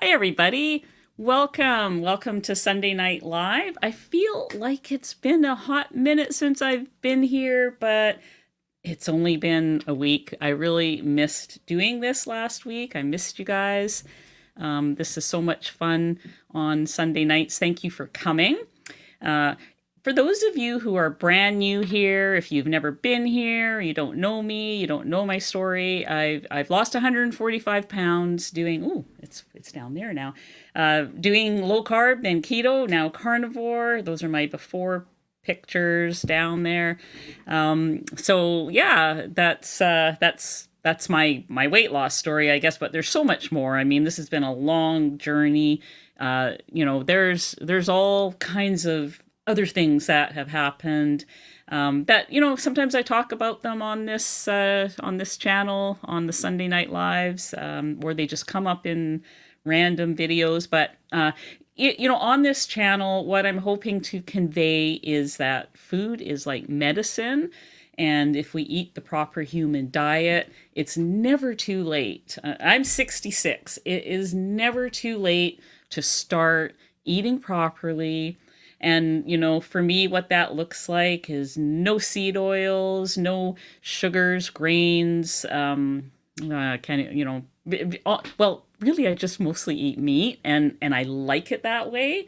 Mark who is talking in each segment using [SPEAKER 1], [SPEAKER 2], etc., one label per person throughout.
[SPEAKER 1] Hi, everybody. Welcome to Sunday Night Live. I feel like it's been a hot minute since I've been here, but it's only been a week. I really missed doing this last week. I missed you guys. This is so much fun on Sunday nights. Thank you for coming. Uh, for those of you who are brand new here, if you've never been here, you don't know me, you don't know my story, I've lost 145 pounds doing, it's down there now, doing low carb and keto, now carnivore. Those are my before pictures down there. So yeah, that's my weight loss story, I guess, but there's so much more. I mean, this has been a long journey. There's all kinds of other things that have happened, that, sometimes I talk about them on this channel, on the Sunday Night Lives, where they just come up in random videos. But, on this channel, what I'm hoping to convey is that food is like medicine. And if we eat the proper human diet, it's never too late. I'm 66. It is never too late to start eating properly. And, for me, what that looks like is no seed oils, no sugars, grains. Really, I just mostly eat meat, and I like it that way.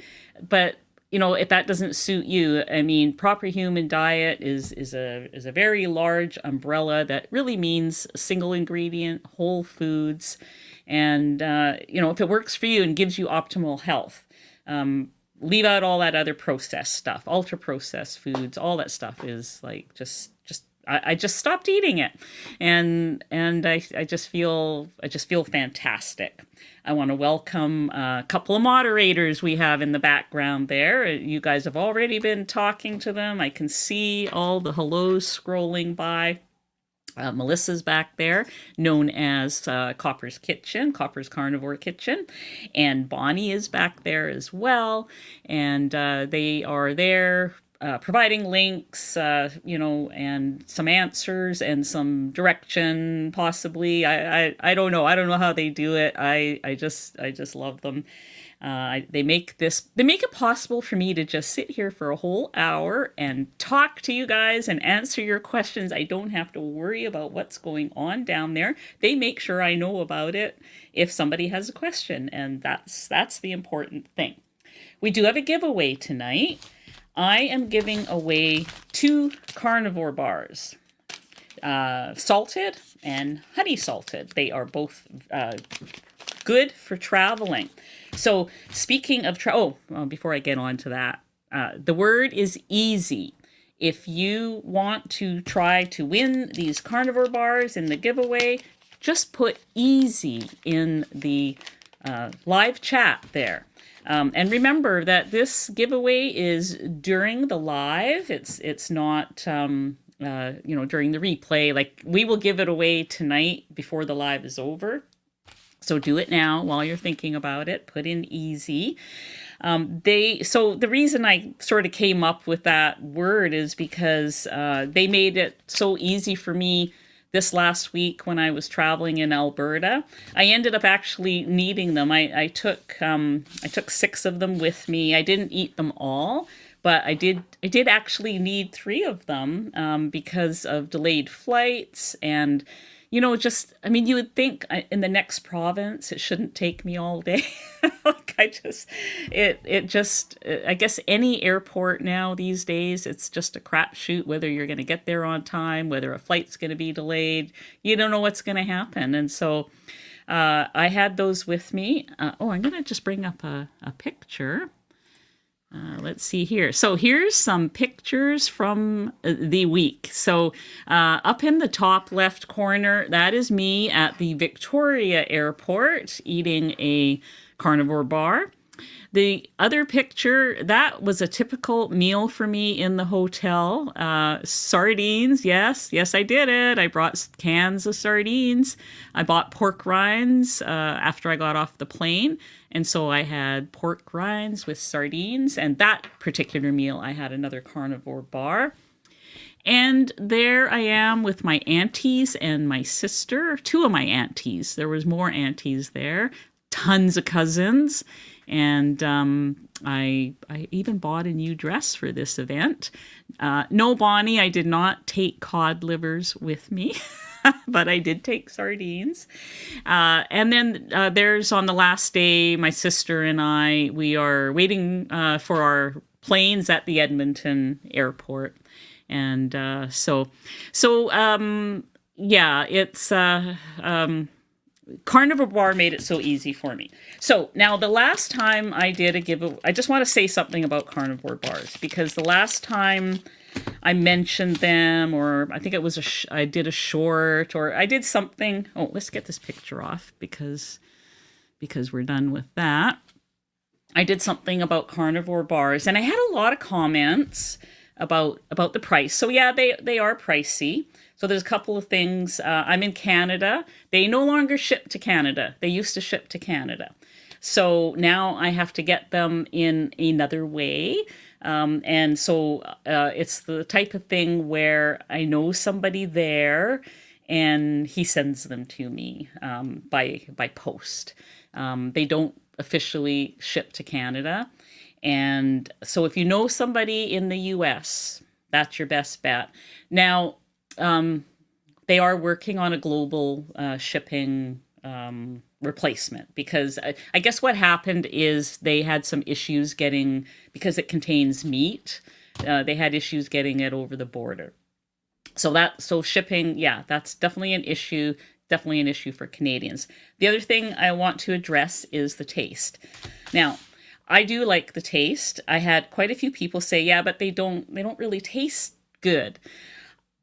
[SPEAKER 1] But, if that doesn't suit you, I mean, proper human diet is a very large umbrella that really means single ingredient, whole foods. And, if it works for you and gives you optimal health, leave out all that other processed stuff, ultra processed foods. All that stuff is like I just stopped eating it, and I just feel fantastic. I want to welcome a couple of moderators we have in the background there. You guys have already been talking to them. I can see all the hellos scrolling by. Melissa's back there, known as Copper's Kitchen, Copper's Carnivore Kitchen. And Bonnie is back there as well. And they are there providing links, and some answers and some direction, possibly. I don't know. I don't know how they do it. I just love them. They make it possible for me to just sit here for a whole hour and talk to you guys and answer your questions. I don't have to worry about what's going on down there. They make sure I know about it if somebody has a question, and that's the important thing. We do have a giveaway tonight. I am giving away 2 carnivore bars, salted and honey salted. They are both good for traveling. So speaking of before I get on to that, the word is easy. If you want to try to win these carnivore bars in the giveaway, just put easy in the live chat there. And remember that this giveaway is during the live. It's not, during the replay. Like, we will give it away tonight before the live is over. So do it now while you're thinking about it. Put in easy. So the reason I sort of came up with that word is because they made it so easy for me this last week when I was traveling in Alberta. I ended up actually needing them. I took 6 of them with me. I didn't eat them all, but I did actually need 3 of them because of delayed flights. And you would think in the next province, it shouldn't take me all day. I guess any airport now these days, it's just a crapshoot whether you're going to get there on time, whether a flight's going to be delayed. You don't know what's going to happen. And so I had those with me. I'm going to just bring up a picture. Let's see here. So here's some pictures from the week. So up in the top left corner, that is me at the Victoria Airport eating a carnivore bar. The other picture, that was a typical meal for me in the hotel. Sardines, yes, I did it. I brought cans of sardines. I bought pork rinds after I got off the plane. And so I had pork rinds with sardines. And that particular meal, I had another carnivore bar. And there I am with my aunties and my sister, 2 of my aunties. There was more aunties there. tons of cousins. And I even bought a new dress for this event. No, Bonnie, I did not take cod livers with me, but I did take sardines. And then there's on the last day, my sister and I, we are waiting for our planes at the Edmonton airport. And yeah, it's Carnivore Bar made it so easy for me. So now the last time I did a giveaway, I just want to say something about Carnivore Bars, because the last time I mentioned them, or I think it was I did a short, or I did something. Oh, let's get this picture off because we're done with that. I did something about Carnivore Bars, and I had a lot of comments about the price. So yeah, they are pricey. So there's a couple of things. I'm in Canada. They no longer ship to Canada. They used to ship to Canada. So now I have to get them in another way. And so it's the type of thing where I know somebody there and he sends them to me by post. They don't officially ship to Canada. And so if you know somebody in the US, that's your best bet. Now, they are working on a global shipping replacement, because I guess what happened is they had some issues getting, because it contains meat, they had issues getting it over the border. So shipping, yeah, that's definitely an issue for Canadians. The other thing I want to address is the taste. Now, I do like the taste. I had quite a few people say, yeah, but they don't really taste good.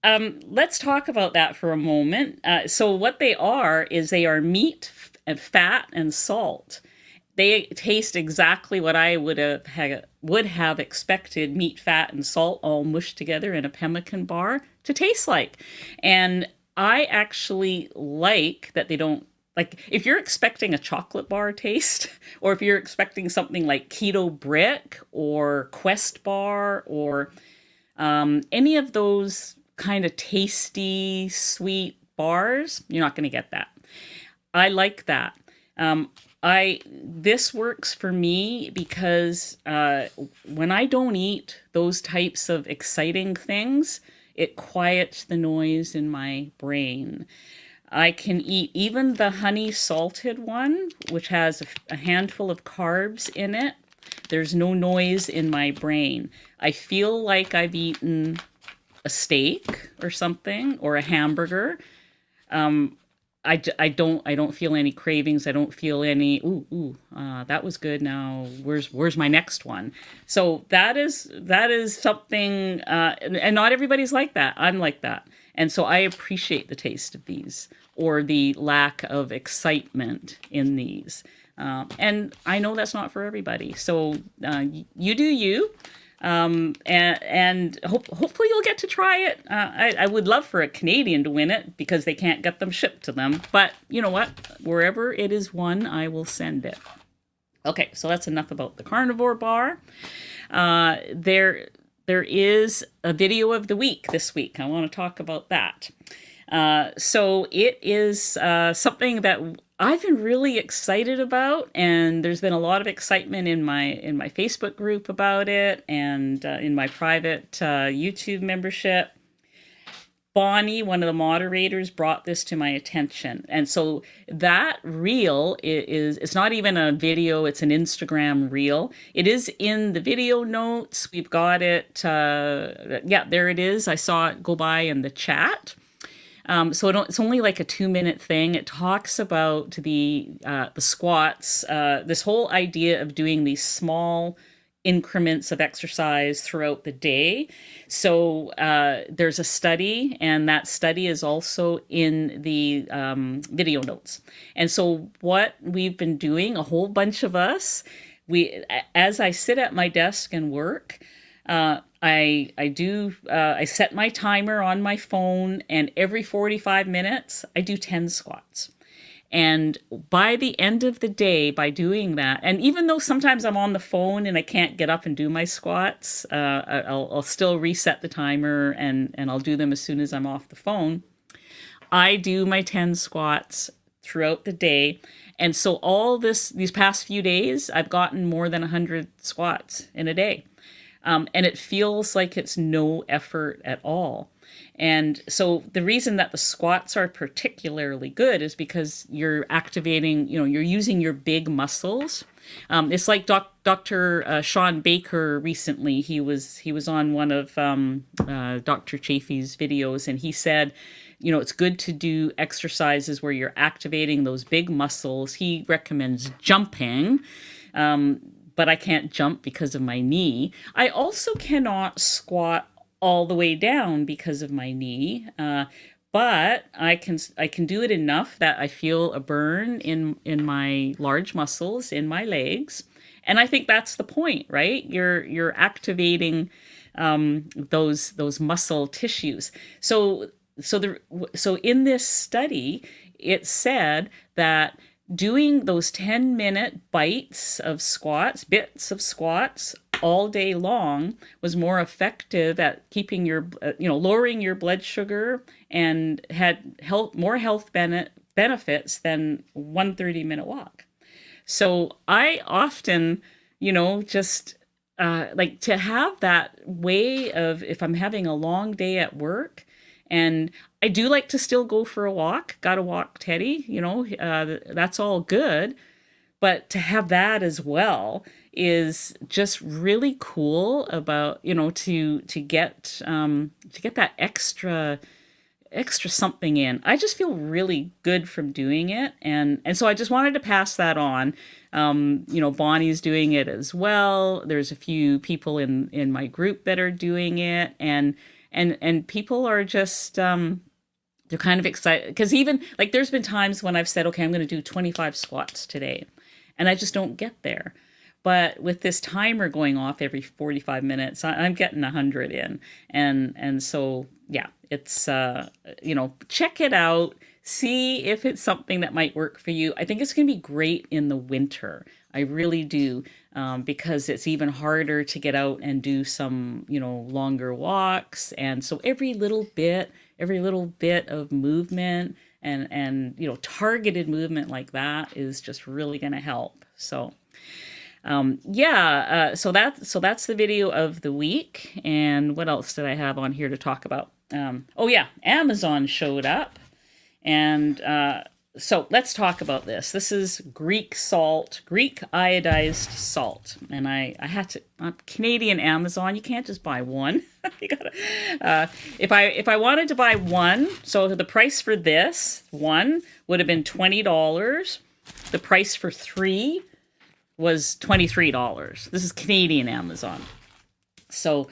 [SPEAKER 1] Let's talk about that for a moment. So what they are is they are meat and fat and salt. They taste exactly what I would have expected meat, fat, and salt all mushed together in a pemmican bar to taste like. And I actually like that they don't, like, if you're expecting a chocolate bar taste, or if you're expecting something like Keto Brick or Quest Bar or any of those kind of tasty, sweet bars, you're not going to get that. I like that. This works for me because when I don't eat those types of exciting things, it quiets the noise in my brain. I can eat even the honey salted one, which has a handful of carbs in it. There's no noise in my brain. I feel like I've eaten a steak or something, or a hamburger. I don't feel any cravings. I don't feel any, that was good. Now where's my next one? So that is something, and not everybody's like that. I'm like that. And so I appreciate the taste of these, or the lack of excitement in these. And I know that's not for everybody. So you do you. And hopefully you'll get to try it. I would love for a Canadian to win it, because they can't get them shipped to them. But you know what? Wherever it is won, I will send it. Okay, so that's enough about the Carnivore Bar. There is a video of the week this week. I want to talk about that. So it is something that I've been really excited about, and there's been a lot of excitement in my Facebook group about it, and in my private YouTube membership. Bonnie, one of the moderators, brought this to my attention. And so that reel it's not even a video, it's an Instagram reel. It is in the video notes. We've got it. Yeah, there it is. I saw it go by in the chat. So it's only like a 2-minute thing. It talks about the squats, this whole idea of doing these small increments of exercise throughout the day. So there's a study, and that study is also in the video notes. And so what we've been doing, a whole bunch of us, as I sit at my desk and work, I set my timer on my phone, and every 45 minutes I do 10 squats. And by the end of the day, by doing that, and even though sometimes I'm on the phone and I can't get up and do my squats, I'll still reset the timer, and I'll do them as soon as I'm off the phone. I do my 10 squats throughout the day. And so these past few days, I've gotten more than 100 squats in a day. And it feels like it's no effort at all. And so the reason that the squats are particularly good is because you're activating, you're using your big muscles. It's like Dr. Sean Baker recently. He was on one of Dr. Chafee's videos, and he said, it's good to do exercises where you're activating those big muscles. He recommends jumping. But I can't jump because of my knee. I also cannot squat all the way down because of my knee. But I can do it enough that I feel a burn in my large muscles in my legs. And I think that's the point, right? You're activating those muscle tissues. So in this study, it said that doing those 10-minute bits of squats all day long was more effective at keeping lowering your blood sugar and had more health benefits than one 30-minute walk. So I often, just like to have that way of, if I'm having a long day at work, and I do like to still go for a walk. Gotta walk Teddy, that's all good. But to have that as well is just really cool about, to get that extra something in. I just feel really good from doing it. And so I just wanted to pass that on. Bonnie's doing it as well. There's a few people in my group that are doing it. And people are just, they're kind of excited. Because even, like, there's been times when I've said, okay, I'm going to do 25 squats today. And I just don't get there. But with this timer going off every 45 minutes, I'm getting 100 in. And so, yeah, it's, check it out. See if it's something that might work for you. I think it's going to be great in the winter. I really do. Because it's even harder to get out and do some, longer walks. And so every little bit of movement and targeted movement like that is just really going to help. So, so that's the video of the week. And what else did I have on here to talk about? Amazon showed up, and, so let's talk about this. This is Greek iodized salt. And I had to, Canadian Amazon, you can't just buy one. You gotta, if I wanted to buy one, so the price for this one would have been $20. The price for 3 was $23. This is Canadian Amazon. So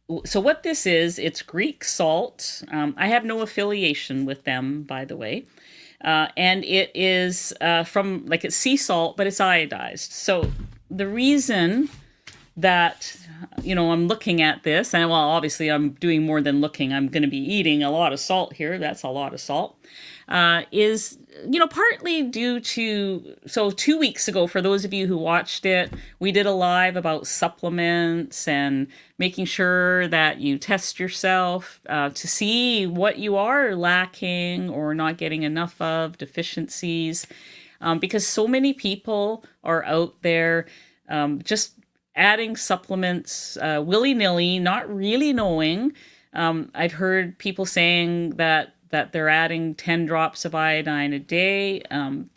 [SPEAKER 1] what this is, it's Greek salt. I have no affiliation with them, by the way. And it is it's sea salt, but it's iodized. So the reason that, I'm looking at this, and well, obviously I'm doing more than looking, I'm going to be eating a lot of salt here. That's a lot of salt, is, partly due to, so 2 weeks ago, for those of you who watched it, we did a live about supplements and making sure that you test yourself to see what you are lacking or not getting enough of, deficiencies, because so many people are out there just adding supplements willy-nilly, not really knowing. I've heard people saying that they're adding 10 drops of iodine a day,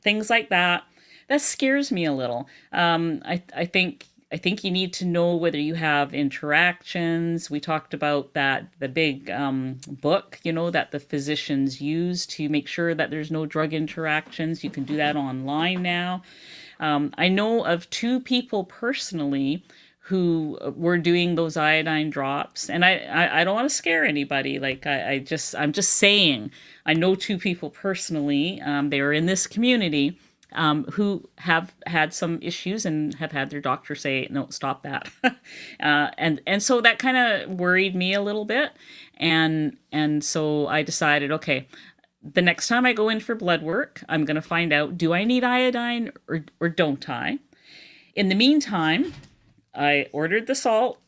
[SPEAKER 1] things like that. That scares me a little. I think you need to know whether you have interactions. We talked about that, the big book, that the physicians use to make sure that there's no drug interactions. You can do that online now. I know of 2 people personally who were doing those iodine drops, and I don't want to scare anybody. Like I'm just saying, I know 2 people personally. They are in this community who have had some issues and have had their doctor say, no, stop that. And so that kind of worried me a little bit. And so I decided, okay, the next time I go in for blood work, I'm going to find out, do I need iodine or don't I? In the meantime, I ordered the salt,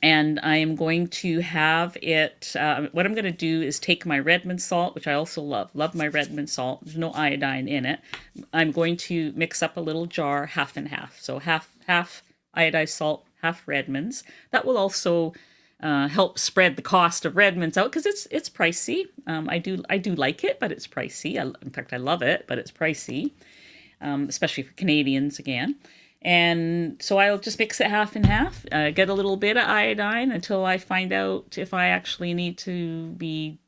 [SPEAKER 1] And I am going to have it. What I'm going to do is take my Redmond salt, which I also love my Redmond salt. There's no iodine in it. I'm going to mix up a little jar, half and half. So half iodized salt, half Redmonds. That will also help spread the cost of Redmonds out because it's pricey. I do like it, but it's pricey. In fact, I love it, but it's pricey, especially for Canadians again. And so I'll just mix it half and half, get a little bit of iodine until I find out if I actually need to be,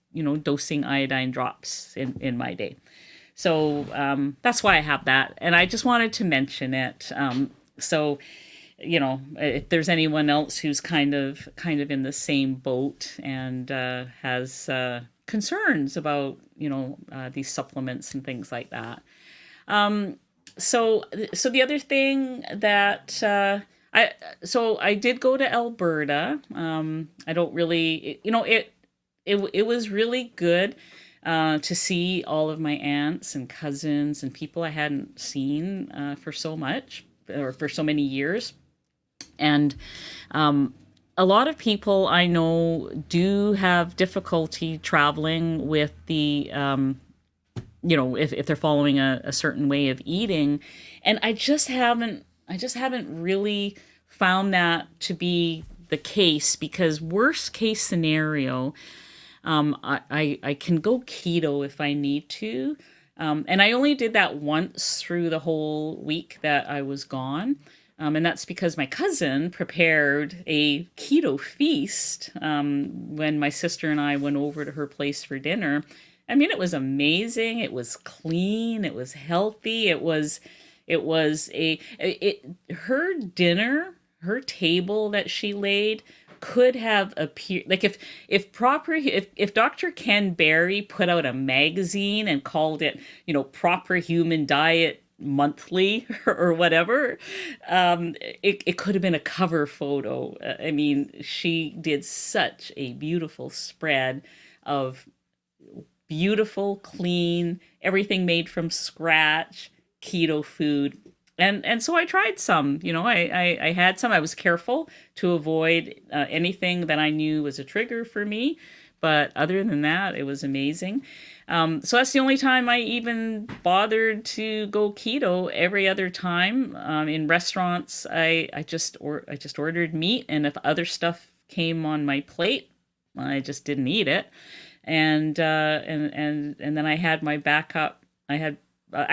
[SPEAKER 1] dosing iodine drops in my day. So that's why I have that. And I just wanted to mention it. So, if there's anyone else who's kind of in the same boat and has concerns about, these supplements and things like that. So the other thing that I did go to Alberta. I don't really, it was really good to see all of my aunts and cousins and people I hadn't seen for so much or for so many years. And a lot of people I know do have difficulty traveling with the if they're following a certain way of eating. And I just haven't really found that to be the case, because worst case scenario, I can go keto if I need to. And I only did that once through the whole week that I was gone. And that's because my cousin prepared a keto feast when my sister and I went over to her place for dinner. I mean, it was amazing. It was clean. It was healthy. Her dinner, her table that she laid could have appeared like if Dr. Ken Berry put out a magazine and called it, Proper Human Diet Monthly or whatever, it could have been a cover photo. I mean, she did such a beautiful spread of beautiful, clean, everything made from scratch, keto food. And so I tried some, I had some. I was careful to avoid anything that I knew was a trigger for me. But other than that, it was amazing. So that's the only time I even bothered to go keto. Every other time in restaurants, I just ordered meat. And if other stuff came on my plate, I just didn't eat it. And then I had my backup. I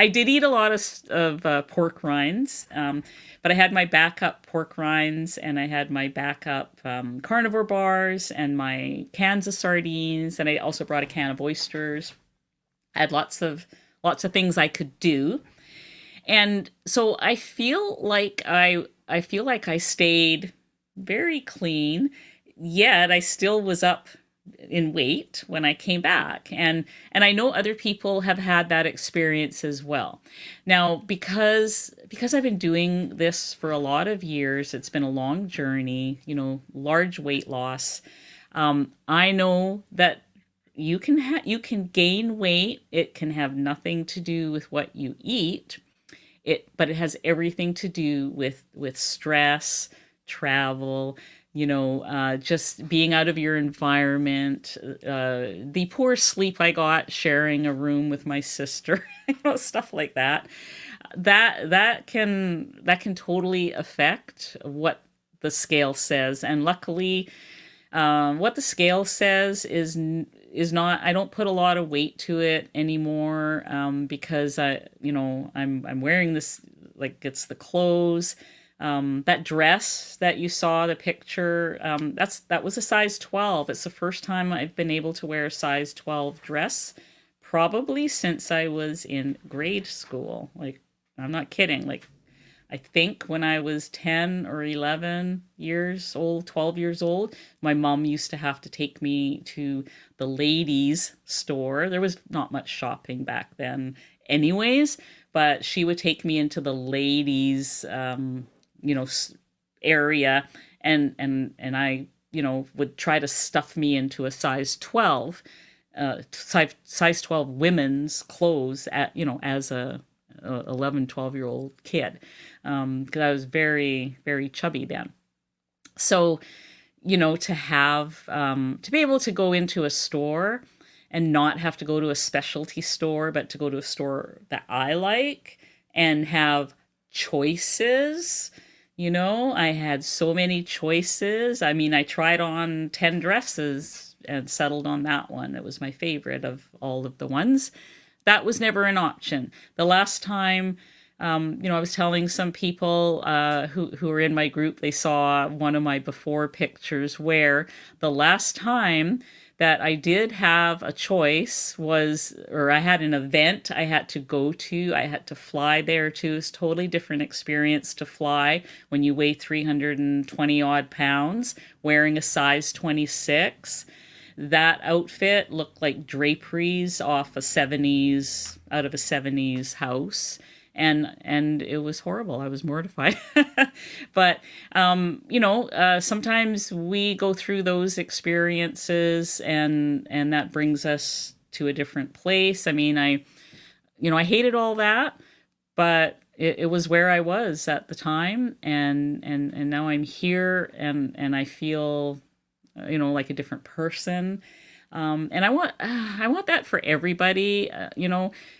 [SPEAKER 1] did eat a lot of pork rinds, but I had my backup pork rinds, and I had my backup carnivore bars and my cans of sardines, and I also brought a can of oysters. I had lots of things I could do, and so I feel like I stayed very clean, yet I still was up in weight when I came back. And I know other people have had that experience as well. Now, because I've been doing this for a lot of years, it's been a long journey, large weight loss. I know that you can gain weight. It can have nothing to do with what you eat. But it has everything to do with stress, travel, just being out of your environment, the poor sleep I got sharing a room with my sister, stuff like that. That can totally affect what the scale says. And luckily, what the scale says is not. I don't put a lot of weight to it anymore because I'm wearing this, like, it's the clothes. That dress that you saw, the picture, that was a size 12. It's the first time I've been able to wear a size 12 dress, probably since I was in grade school. Like, I'm not kidding. Like, I think when I was 10 or 11 years old, 12 years old, my mom used to have to take me to the ladies' store. There was not much shopping back then anyways, but she would take me into the ladies' area, and I, would try to stuff me into a size 12, size 12 women's clothes as a 11, 12-year-old kid, because I was very, very chubby then. So, to have, to be able to go into a store and not have to go to a specialty store, but to go to a store that I like and have choices. I had so many choices. I mean, I tried on 10 dresses and settled on that one. It was my favorite of all of the ones. That was never an option. The last time, I was telling some people who were in my group, they saw one of my before pictures where the last time that I did have a choice was, or I had an event I had to go to. I had to fly there too. It's a totally different experience to fly when you weigh 320 odd pounds, wearing a size 26. That outfit looked like draperies off out of a 70s house. And it was horrible. I was mortified. But sometimes we go through those experiences, and that brings us to a different place. I mean, I hated all that, but it was where I was at the time, and now I'm here, and I feel like a different person. And I want that for everybody,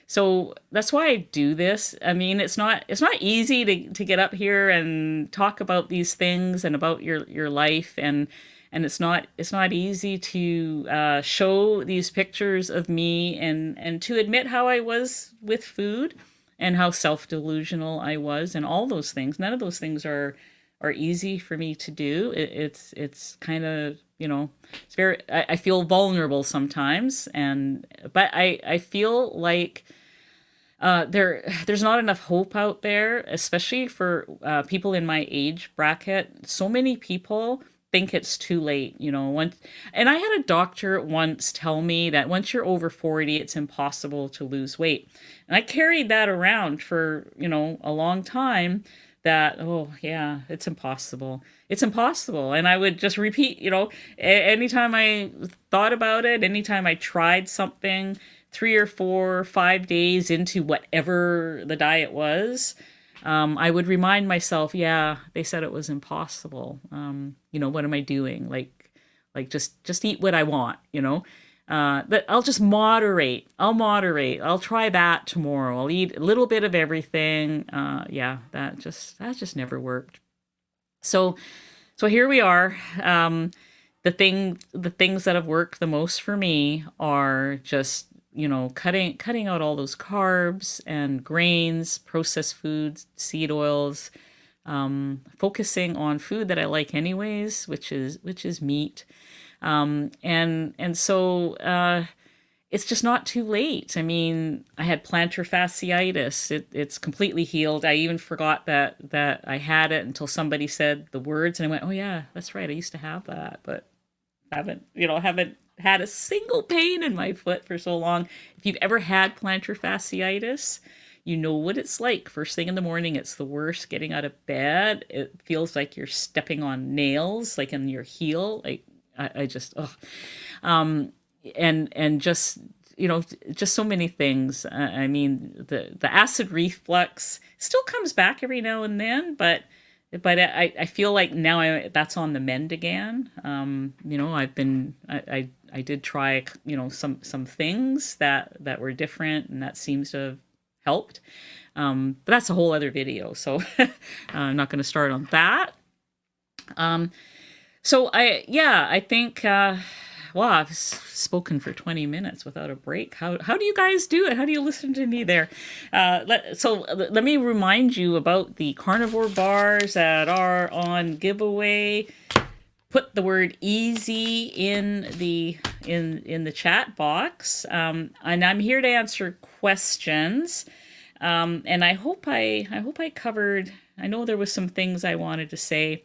[SPEAKER 1] so that's why I do this. I mean, it's not easy to get up here and talk about these things and about your life. And it's not easy to show these pictures of me and to admit how I was with food and how self-delusional I was and all those things. None of those things are easy for me to do. It's kind of, it's very, I feel vulnerable sometimes, but I feel like there's not enough hope out there, especially for people in my age bracket. So many people think it's too late, and I had a doctor once tell me that once you're over 40, it's impossible to lose weight. And I carried that around for, a long time, that, oh yeah, it's impossible. It's impossible. And I would just repeat, anytime I thought about it, anytime I tried something 3 or 4 or 5 days into whatever the diet was, I would remind myself, yeah, they said it was impossible. What am I doing? Like just eat what I want, But I'll just moderate. I'll moderate. I'll try that tomorrow. I'll eat a little bit of everything. Yeah, that just never worked. So here we are. The things that have worked the most for me are just, cutting out all those carbs and grains, processed foods, seed oils, focusing on food that I like anyways, which is meat. So it's just not too late. I mean, I had plantar fasciitis. It's completely healed. I even forgot that I had it until somebody said the words, and I went, oh yeah, that's right. I used to have that, but haven't had a single pain in my foot for so long. If you've ever had plantar fasciitis, you know what it's like. First thing in the morning, it's the worst. Getting out of bed, it feels like you're stepping on nails, like in your heel. Like I just, and just, just so many things. I mean, the acid reflux still comes back every now and then, but I feel like now that's on the mend again. I did try, some things that were different, and that seems to have helped. But that's a whole other video, so I'm not going to start on that. So I think, I've spoken for 20 minutes without a break. How do you guys do it? How do you listen to me there? Let me remind you about the carnivore bars that are on giveaway. Put the word easy in the chat box. And I'm here to answer questions. And I hope I covered, I know there was some things I wanted to say.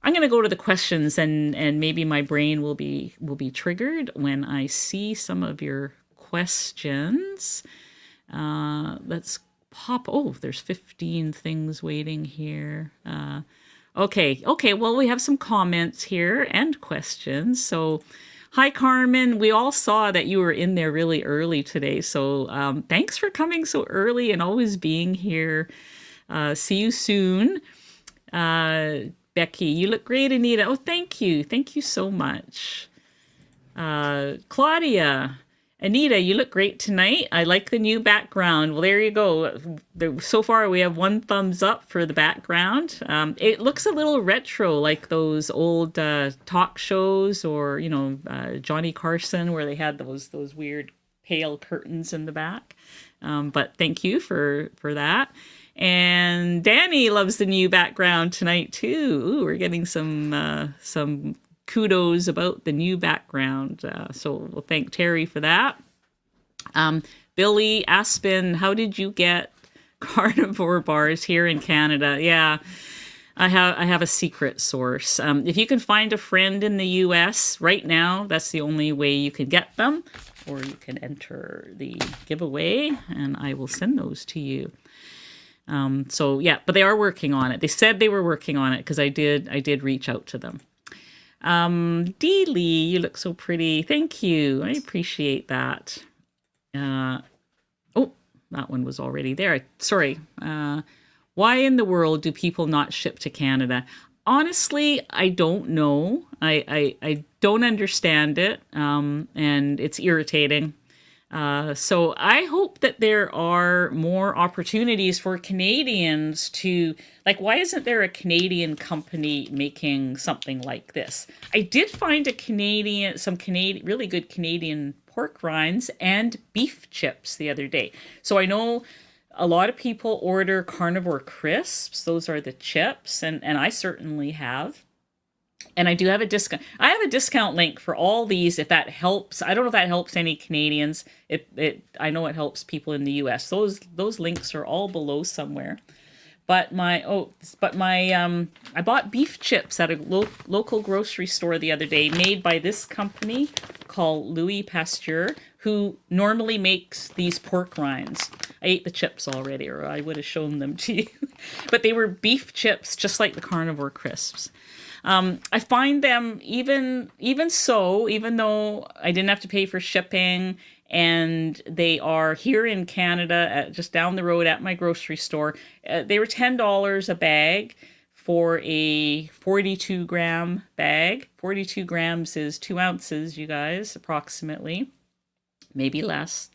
[SPEAKER 1] I'm going to go to the questions, and maybe my brain will be triggered when I see some of your questions. Let's pop. Oh, there's 15 things waiting here. Okay. Well, we have some comments here and questions. So, hi, Carmen. We all saw that you were in there really early today. So, thanks for coming so early and always being here. See you soon. Becky, you look great, Anita. Oh, thank you. Thank you so much. Claudia, Anita, you look great tonight. I like the new background. Well, there you go. So far, we have one thumbs up for the background. It looks a little retro, like those old talk shows, or Johnny Carson, where they had those weird pale curtains in the back. But thank you for that. And Danny loves the new background tonight too. Ooh, we're getting some kudos about the new background. So we'll thank Terry for that. Billy Aspen, how did you get carnivore bars here in Canada? Yeah, I have a secret source. If you can find a friend in the US right now, that's the only way you can get them, or you can enter the giveaway and I will send those to you. So yeah, but they are working on it. They said they were working on it because I did reach out to them. Dee Lee, you look so pretty. Thank you. I appreciate that. Oh, that one was already there. Sorry. Why in the world do people not ship to Canada? Honestly, I don't know. I don't understand it. And it's irritating. So I hope that there are more opportunities for Canadians to, like, why isn't there a Canadian company making something like this? I did find some really good Canadian pork rinds and beef chips the other day. So I know a lot of people order Carnivore crisps. Those are the chips, and I certainly have. And I do have a discount. I have a discount link for all these if that helps. I don't know if that helps any Canadians. I know it helps people in the US. Those links are all below somewhere. But I bought beef chips at a local grocery store the other day, made by this company called Louis Pasteur, who normally makes these pork rinds. I ate the chips already, or I would have shown them to you. But they were beef chips, just like the Carnivore crisps. I find them even though I didn't have to pay for shipping, and they are here in Canada, just down the road at my grocery store. They were $10 a bag for a 42-gram bag. 42 grams is 2 ounces, you guys, approximately, maybe less.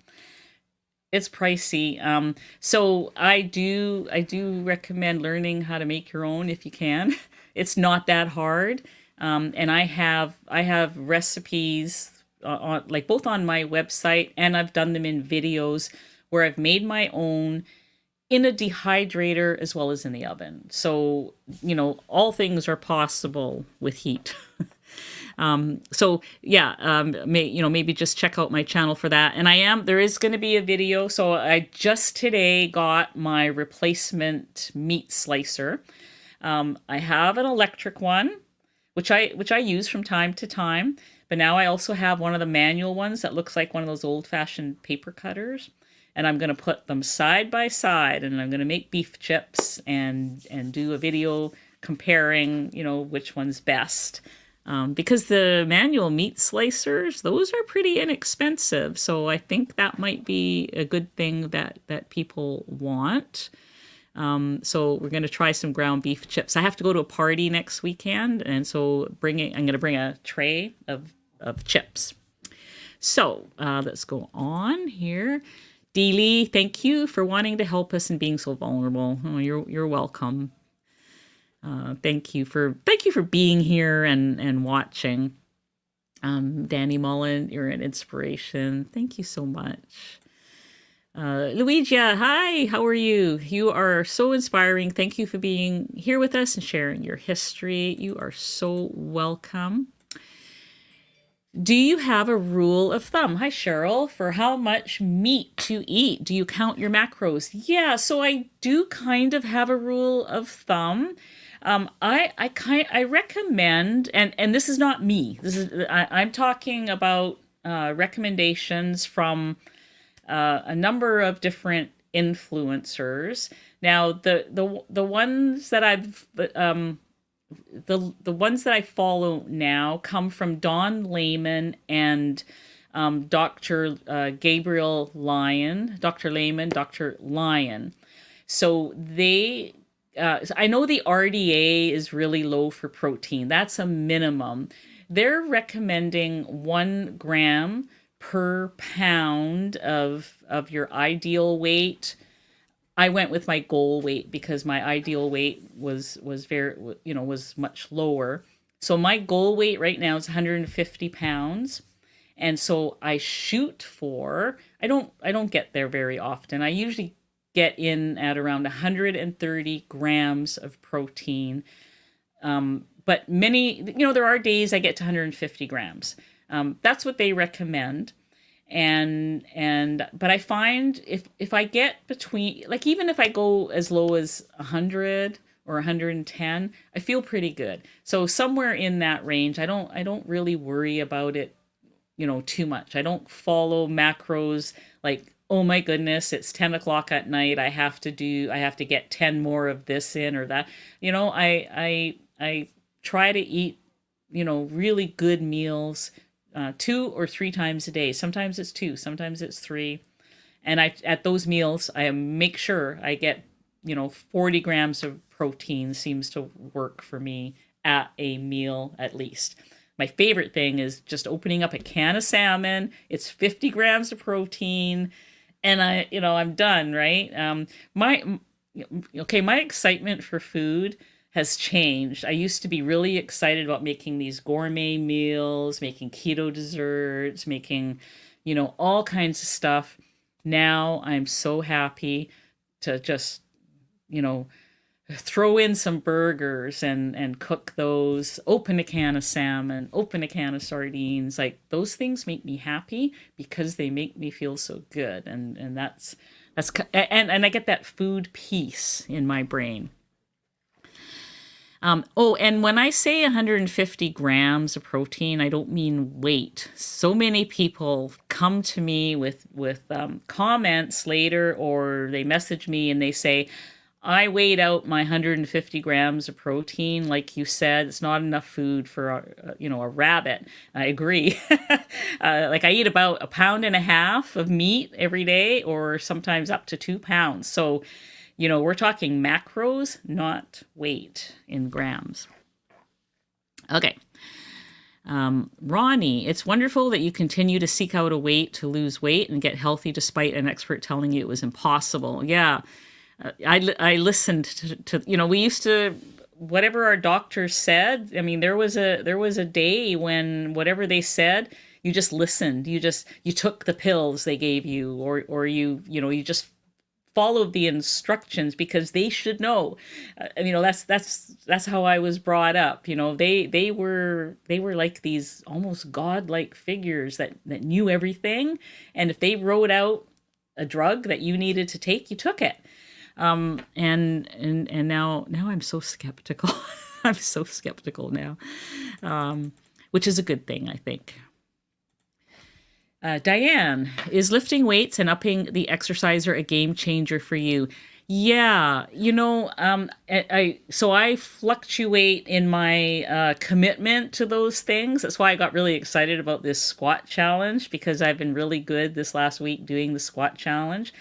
[SPEAKER 1] It's pricey. So I do recommend learning how to make your own if you can. It's not that hard. And I have recipes like both on my website, and I've done them in videos where I've made my own in a dehydrator as well as in the oven. So, all things are possible with heat. Maybe just check out my channel for that. And there is going to be a video. So I just today got my replacement meat slicer. I have an electric one, which I use from time to time, but now I also have one of the manual ones that looks like one of those old-fashioned paper cutters, and I'm going to put them side by side, and I'm going to make beef chips and do a video comparing, which one's best. Because the manual meat slicers, those are pretty inexpensive, so I think that might be a good thing that people want. So we're going to try some ground beef chips. I have to go to a party next weekend, and so I'm going to bring a tray of chips. So let's go on here. Deely, thank you for wanting to help us and being so vulnerable. Oh, you're welcome. Thank you for being here and watching. Danny Mullen, you're an inspiration. Thank you so much. Luigia, hi, how are you? You are so inspiring. Thank you for being here with us and sharing your history. You are so welcome. Do you have a rule of thumb? Hi, Cheryl. For how much meat to eat? Do you count your macros? Yeah, so I do kind of have a rule of thumb. I recommend, and this is not me. I'm talking about recommendations from a number of different influencers. Now, the ones that the ones that I follow now come from Don Layman and Dr. Gabriel Lyon, Dr. Layman, Dr. Lyon. So they I know the RDA is really low for protein. That's a minimum. They're recommending 1 gram per pound of your ideal weight. I went with my goal weight because my ideal weight was very, was much lower. So my goal weight right now is 150 pounds. And so I shoot for, I don't get there very often. I usually get in at around 130 grams of protein. But many, there are days I get to 150 grams. That's what they recommend. But I find if I get between, like, even if I go as low as 100 or 110, I feel pretty good. So somewhere in that range, I don't really worry about it, too much. I don't follow macros like, oh my goodness, it's 10 o'clock at night. I have to get 10 more of this in or that. I try to eat, really good meals, 2 or 3 times a day. Sometimes it's two, sometimes it's three. And at those meals, I make sure I get, 40 grams of protein seems to work for me at a meal at least. My favorite thing is just opening up a can of salmon. It's 50 grams of protein, and I'm done, right? My excitement for food has changed. I used to be really excited about making these gourmet meals, making keto desserts, making, all kinds of stuff. Now I'm so happy to just, you know, throw in some burgers and cook those, open a can of salmon, open a can of sardines. Like, those things make me happy because they make me feel so good. And and I get that food peace in my brain. And when I say 150 grams of protein, I don't mean weight. So many people come to me with comments later, or they message me and they say, I weighed out my 150 grams of protein. Like you said, it's not enough food for a rabbit. I agree. Like, I eat about 1.5 pounds of meat every day, or sometimes up to 2 pounds. So, we're talking macros, not weight in grams. Okay. Ronnie, it's wonderful that you continue to seek out a way to lose weight and get healthy despite an expert telling you it was impossible. Yeah. I listened to we used to, whatever our doctors said. I mean, there was a day when whatever they said, you just listened. You took the pills they gave you, or you just followed the instructions because they should know. That's how I was brought up. They were like these almost godlike figures that knew everything, and if they wrote out a drug that you needed to take, you took it. And now I'm so skeptical. I'm so skeptical now, which is a good thing, I think. Diane, is lifting weights and upping the exerciser a game changer for you? Yeah, I fluctuate in my commitment to those things. That's why I got really excited about this squat challenge, because I've been really good this last week doing the squat challenge.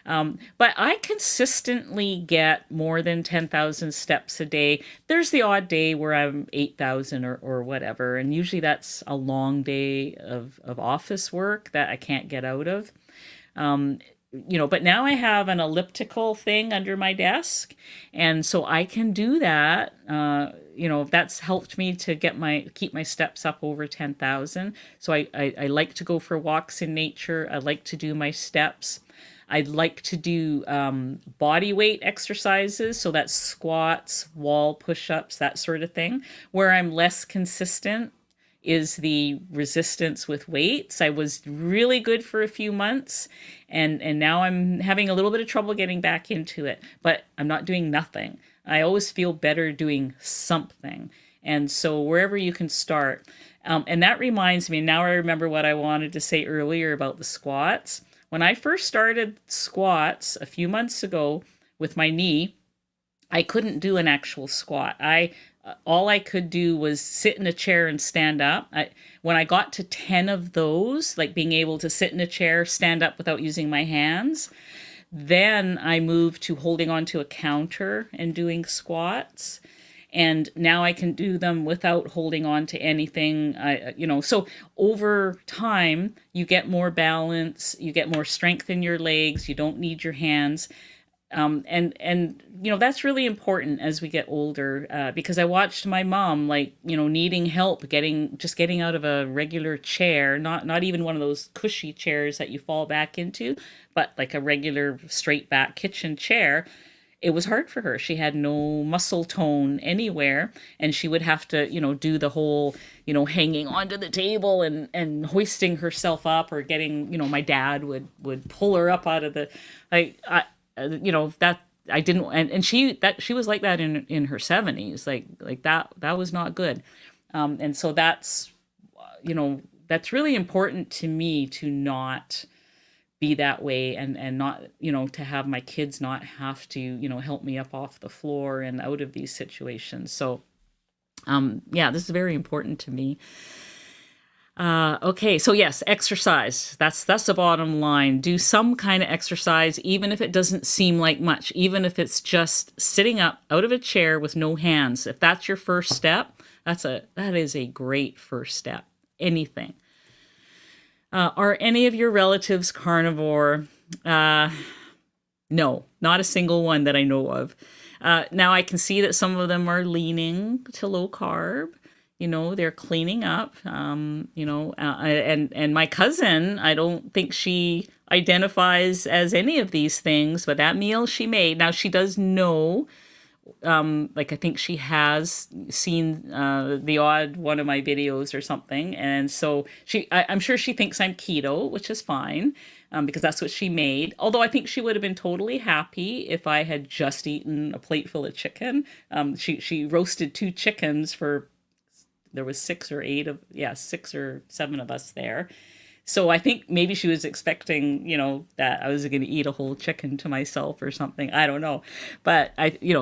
[SPEAKER 1] But I consistently get more than 10,000 steps a day. There's the odd day where I'm 8,000 or whatever. And usually that's a long day of office work that I can't get out of. But now I have an elliptical thing under my desk. And so I can do that. That's helped me to keep my steps up over 10,000. So I like to go for walks in nature. I like to do my steps. I'd like to do body weight exercises, so that's squats, wall push-ups, that sort of thing. Where I'm less consistent is the resistance with weights. I was really good for a few months, and now I'm having a little bit of trouble getting back into it, but I'm not doing nothing. I always feel better doing something. And so wherever you can start. And that reminds me, now I remember what I wanted to say earlier about the squats. When I first started squats a few months ago with my knee, I couldn't do an actual squat. All I could do was sit in a chair and stand up. When I got to 10 of those, like being able to sit in a chair, stand up without using my hands, Then I moved to holding onto a counter and doing squats. And now I can do them without holding on to anything. So over time, you get more balance, you get more strength in your legs, you don't need your hands. And that's really important as we get older, because I watched my mom, like, needing help getting out of a regular chair, not even one of those cushy chairs that you fall back into, but like a regular straight back kitchen chair. It was hard for her. She had no muscle tone anywhere, and she would have to, do the whole, hanging onto the table and hoisting herself up, or getting, my dad would pull her up out of the, like, that I didn't, and she was like that in her 70s, like that was not good. And so that's really important to me, to not be that way, and not, to have my kids not have to, help me up off the floor and out of these situations. So yeah, this is very important to me. Okay, so yes, exercise. That's the bottom line. Do some kind of exercise, even if it doesn't seem like much, even if it's just sitting up out of a chair with no hands. If that's your first step, that is a great first step. Anything. Are any of your relatives carnivore? No, not a single one that I know of. Now I can see that some of them are leaning to low carb. They're cleaning up. And my cousin, I don't think she identifies as any of these things, but that meal she made. Now she does know. Like, I think she has seen the odd one of my videos or something, and so I'm sure she thinks I'm keto, which is fine, because that's what she made. Although I think she would have been totally happy if I had just eaten a plate full of chicken. She roasted 2 chickens there was 6 or 7 of us there. So I think maybe she was expecting, that I was going to eat a whole chicken to myself or something. I don't know. But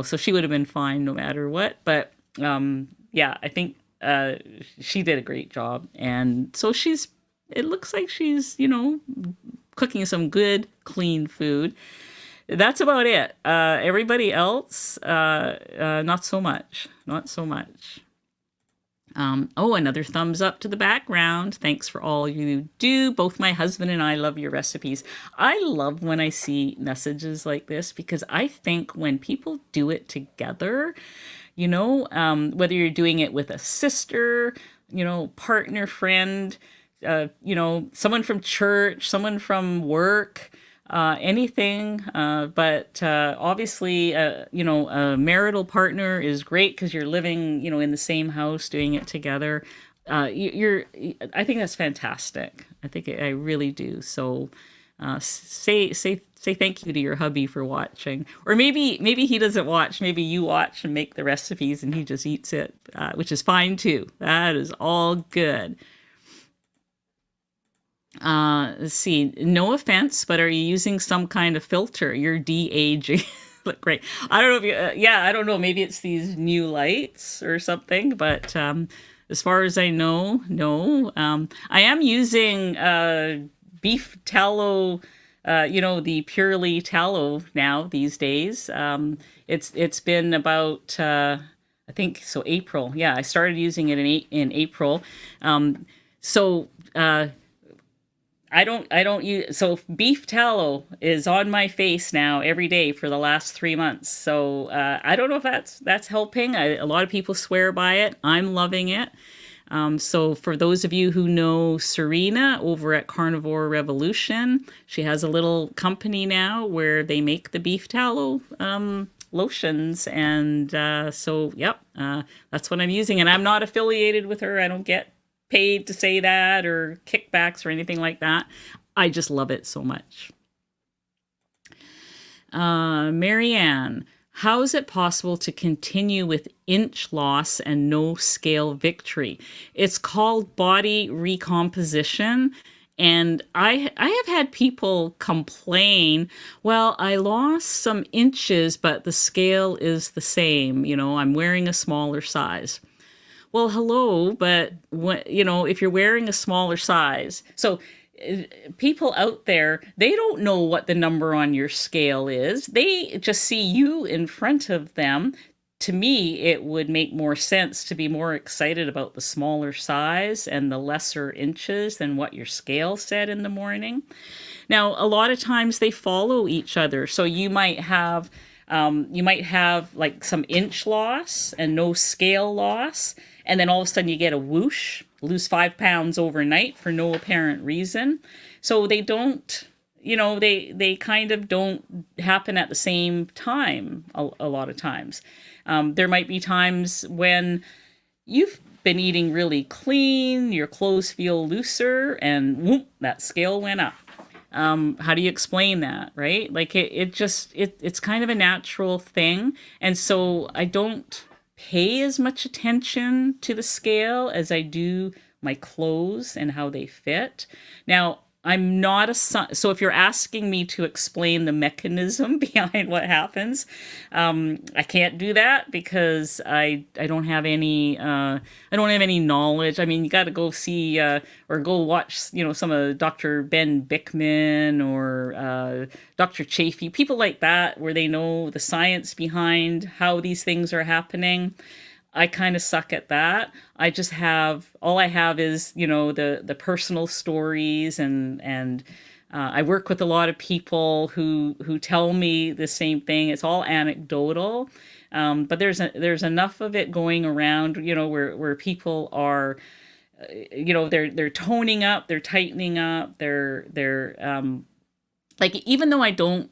[SPEAKER 1] so she would have been fine no matter what. But yeah, I think she did a great job. And so it looks like she's, cooking some good, clean food. That's about it. Everybody else, not so much. Not so much. Another thumbs up to the background. Thanks for all you do. Both my husband and I love your recipes. I love when I see messages like this, because I think when people do it together, whether you're doing it with a sister, partner, friend, someone from church, someone from work, anything, but obviously, a marital partner is great, because you're living, in the same house, doing it together. I think that's fantastic. I really do. So, say thank you to your hubby for watching, or maybe he doesn't watch. Maybe you watch and make the recipes, and he just eats it, which is fine too. That is all good. Let's see. No offense, but are you using some kind of filter? You're de-aging. Look great. I don't know if you, I don't know. Maybe it's these new lights or something, but as far as I know, no. I am using beef tallow, the purely tallow now these days. It's been about, I think so, April. Yeah, I started using it in April. I don't use, so beef tallow is on my face now every day for the last 3 months. So I don't know if that's helping. A lot of people swear by it. I'm loving it. So for those of you who know Serena over at Carnivore Revolution, she has a little company now where they make the beef tallow lotions. And that's what I'm using. And I'm not affiliated with her. I don't get paid to say that, or kickbacks or anything like that. I just love it so much. Marianne, how is it possible to continue with inch loss and no scale victory? It's called body recomposition. And I have had people complain, well, I lost some inches, but the scale is the same. I'm wearing a smaller size. Well, hello, but if you're wearing a smaller size, so people out there, they don't know what the number on your scale is. They just see you in front of them. To me, it would make more sense to be more excited about the smaller size and the lesser inches than what your scale said in the morning. Now, a lot of times they follow each other. So you might have like some inch loss and no scale loss. And then all of a sudden you get a whoosh, lose 5 pounds overnight for no apparent reason. So they don't, they kind of don't happen at the same time a lot of times. There might be times when you've been eating really clean, your clothes feel looser, and whoop, that scale went up. How do you explain that, right? Like it's kind of a natural thing. And so I don't pay as much attention to the scale as I do my clothes and how they fit. Now, I'm not so if you're asking me to explain the mechanism behind what happens, I can't do that because I don't have any knowledge. I mean, you got to go see or go watch some of Dr. Ben Bickman or Dr. Chafee, people like that, where they know the science behind how these things are happening. I kind of suck at that. All I have is, the personal stories and I work with a lot of people who tell me the same thing. It's all anecdotal. But there's enough of it going around, where people are, they're toning up, they're tightening up, they're like even though I don't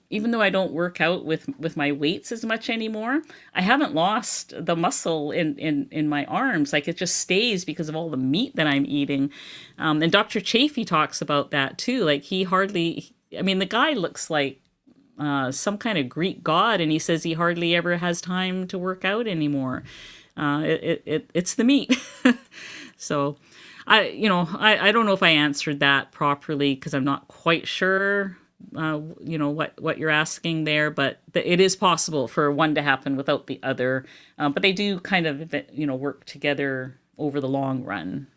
[SPEAKER 1] work out with my weights as much anymore, I haven't lost the muscle in my arms. Like it just stays because of all the meat that I'm eating. And Dr. Chafee talks about that too. Like the guy looks like some kind of Greek god, and he says he hardly ever has time to work out anymore. It's the meat. So I don't know if I answered that properly because I'm not quite sure what you're asking there, but it is possible for one to happen without the other. But they do kind of, work together over the long run.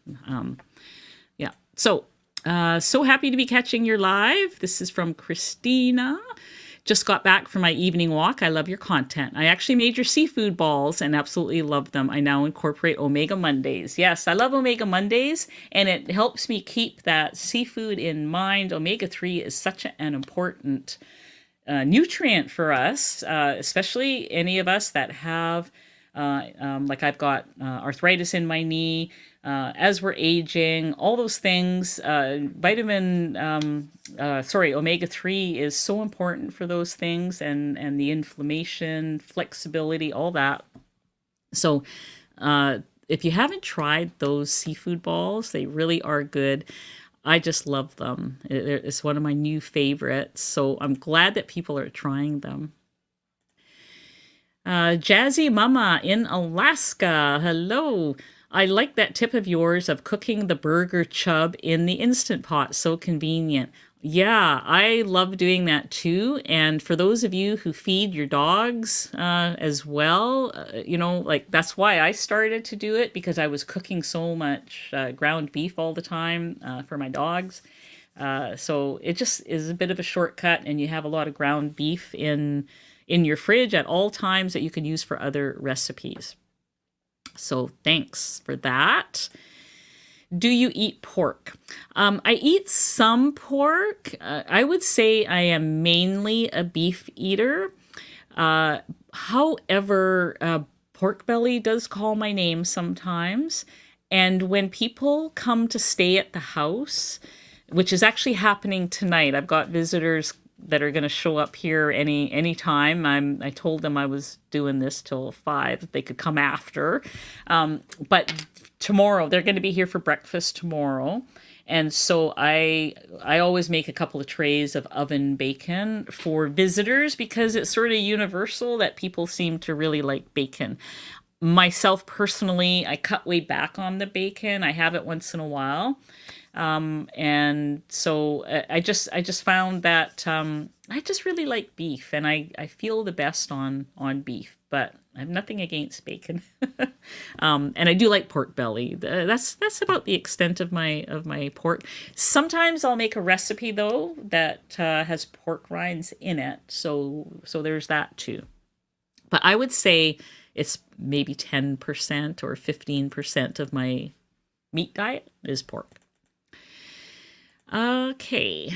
[SPEAKER 1] Yeah. So happy to be catching your live. This is from Christina. Just got back from my evening walk. I love your content. I actually made your seafood balls and absolutely love them. I now incorporate Omega Mondays. Yes, I love Omega Mondays, and it helps me keep that seafood in mind. Omega-3 is such an important nutrient for us, especially any of us that have, like I've got arthritis in my knee. As we're aging, all those things, omega-3 is so important for those things and the inflammation, flexibility, all that. So if you haven't tried those seafood balls, they really are good. I just love them. It's one of my new favorites. So I'm glad that people are trying them. Jazzy Mama in Alaska. Hello. I like that tip of yours of cooking the burger chub in the Instant Pot. So convenient. Yeah, I love doing that too. And for those of you who feed your dogs as well, that's why I started to do it, because I was cooking so much ground beef all the time for my dogs. So it just is a bit of a shortcut, and you have a lot of ground beef in your fridge at all times that you can use for other recipes. So thanks for that. Do you eat pork? I eat some pork. I would say I am mainly a beef eater. However, pork belly does call my name sometimes. And when people come to stay at the house, which is actually happening tonight, I've got visitors that are going to show up here any time. I told them I was doing this till 5, if they could come after. But tomorrow, they're going to be here for breakfast tomorrow. And so I always make a couple of trays of oven bacon for visitors, because it's sort of universal that people seem to really like bacon. Myself personally, I cut way back on the bacon. I have it once in a while. And so I just found that I just really like beef, and I feel the best on beef, but I have nothing against bacon. And I do like pork belly. That's about the extent of my pork. Sometimes I'll make a recipe though that has pork rinds in it, so there's that too. But I would say it's maybe 10% or 15% of my meat diet is pork. Okay.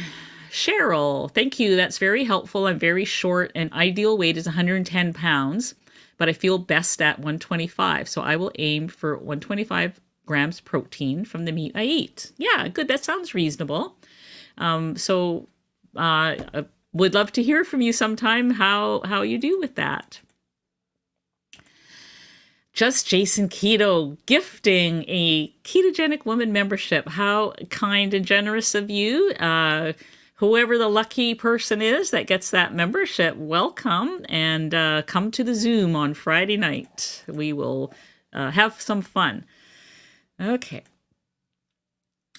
[SPEAKER 1] Cheryl, thank you. That's very helpful. I'm very short and ideal weight is 110 pounds, but I feel best at 125. So I will aim for 125 grams protein from the meat I eat. Yeah, good. That sounds reasonable. I would love to hear from you sometime how you do with that. Just Jason Keto gifting a Ketogenic Woman membership. How kind and generous of you. Whoever the lucky person is that gets that membership, welcome, and come to the Zoom on Friday night. We will have some fun. Okay.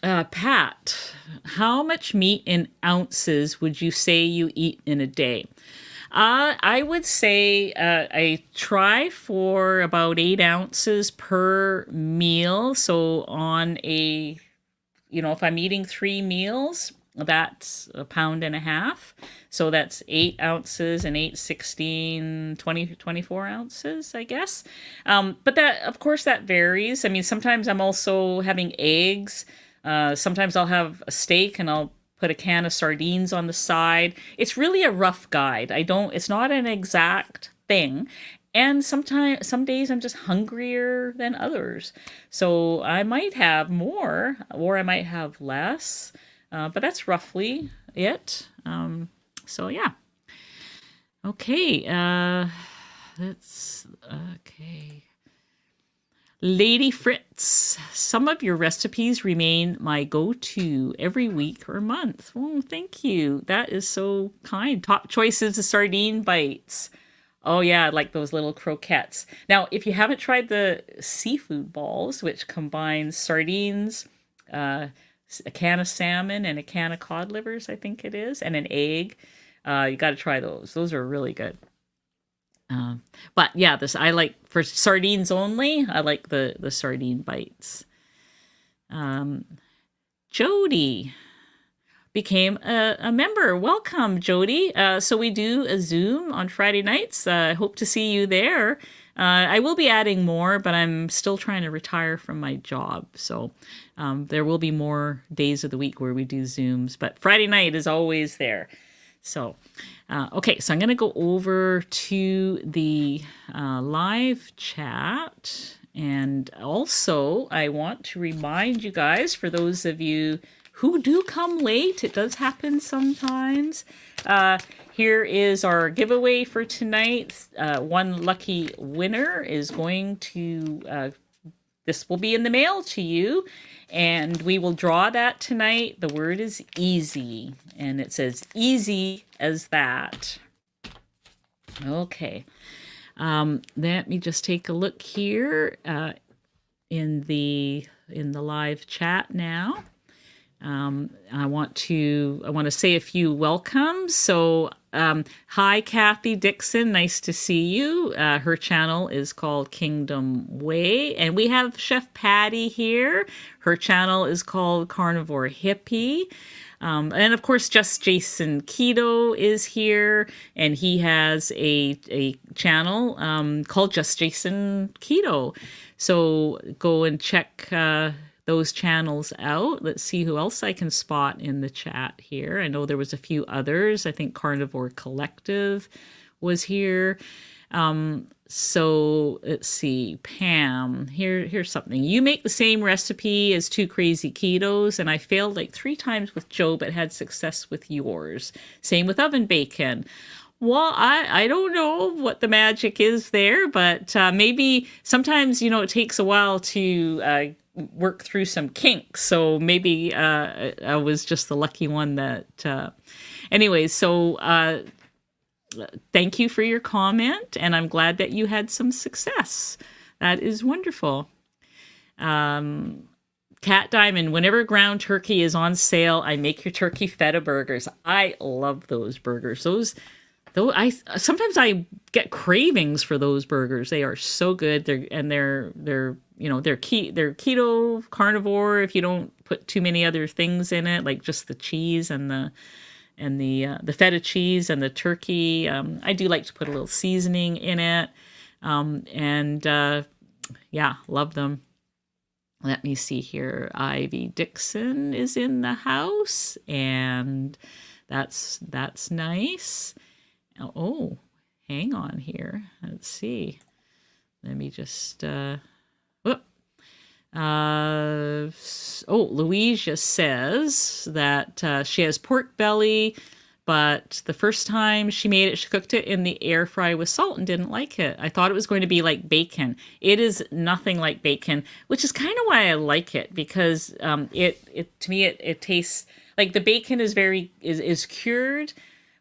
[SPEAKER 1] Pat, how much meat in ounces would you say you eat in a day? I would say I try for about 8 ounces per meal. So on if I'm eating 3 meals, that's a pound and a half. So that's 8 ounces and 8, 16, 20, 24 ounces, I guess. But that, of course, that varies. I mean, sometimes I'm also having eggs. Sometimes I'll have a steak and I'll put a can of sardines on the side. It's really a rough guide. It's not an exact thing. And some days I'm just hungrier than others. So I might have more or I might have less. But that's roughly it. So yeah. Okay. That's okay. Lady Fritz, some of your recipes remain my go-to every week or month. Oh, thank you. That is so kind. Top choices of sardine bites. Oh yeah, I like those little croquettes. Now, if you haven't tried the seafood balls, which combines sardines, a can of salmon and a can of cod livers, I think it is, and an egg, you got to try those. Those are really good. But yeah, I like for sardines only. I like the sardine bites. Jody became a member. Welcome, Jody. So we do a Zoom on Friday nights. I hope to see you there. I will be adding more, but I'm still trying to retire from my job. So there will be more days of the week where we do Zooms, but Friday night is always there. So, okay, so I'm going to go over to the live chat. And also, I want to remind you guys, for those of you who do come late, it does happen sometimes. Here is our giveaway for tonight. One lucky winner is going to, this will be in the mail to you. And we will draw that tonight. The word is easy. And it says easy as that. Okay. Let me just take a look here in the live chat now. I want to say a few welcomes. So, hi, Kathy Dixon. Nice to see you. Her channel is called Kingdom Way. And we have Chef Patty here. Her channel is called Carnivore Hippie. And of course, Just Jason Keto is here, and he has a channel called Just Jason Keto. So go and check those channels out. Let's see who else I can spot in the chat here. I know there was a few others. I think Carnivore Collective was here. So let's see, Pam, here's something. You make the same recipe as Two Crazy Ketos, and I failed like 3 times with Joe, but had success with yours. Same with oven bacon. Well, I don't know what the magic is there, but maybe sometimes, it takes a while to work through some kinks. So maybe I was just the lucky one that... Anyways, so... thank you for your comment, and I'm glad that you had some success. That is wonderful. Cat Diamond, whenever ground turkey is on sale, I make your turkey feta burgers. I love those burgers. Though I sometimes I get cravings for those burgers. They are so good. They're they're keto carnivore if you don't put too many other things in it, like just the cheese and the feta cheese and the turkey. I do like to put a little seasoning in it, and yeah, love them. Let me see here. Ivy Dixon is in the house, and that's nice. Oh, hang on here. Let's see. Let me just. Louise just says that she has pork belly, but the first time she made it, she cooked it in the air fry with salt and didn't like it. I thought it was going to be like bacon. It is nothing like bacon, which is kind of why I like it, because it to me it tastes like the bacon is cured,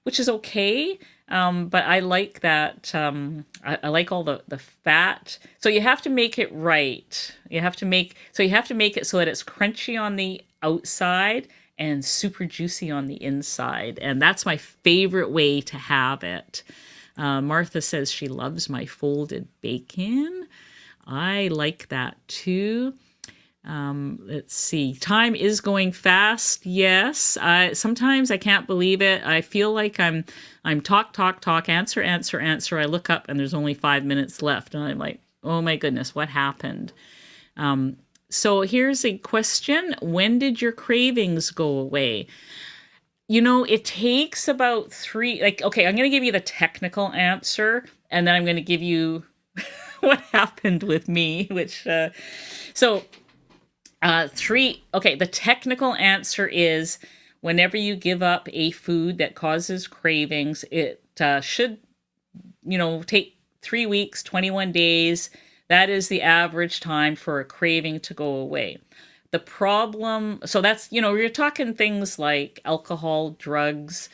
[SPEAKER 1] which is okay. But I like that. I like all the fat. So you have to make it right. You have to make it so that it's crunchy on the outside and super juicy on the inside. And that's my favorite way to have it. Martha says she loves my folded bacon. I like that too. Let's see. Time is going fast. Yes. Sometimes I can't believe it. I feel like I'm talk, answer. I look up and there's only 5 minutes left. And I'm like, oh my goodness, what happened? So here's a question. When did your cravings go away? It takes about okay, I'm going to give you the technical answer, and then I'm going to give you what happened with me, which, okay, the technical answer is whenever you give up a food that causes cravings, it should, take 3 weeks, 21 days. That is the average time for a craving to go away. The problem, so that's, you're talking things like alcohol, drugs,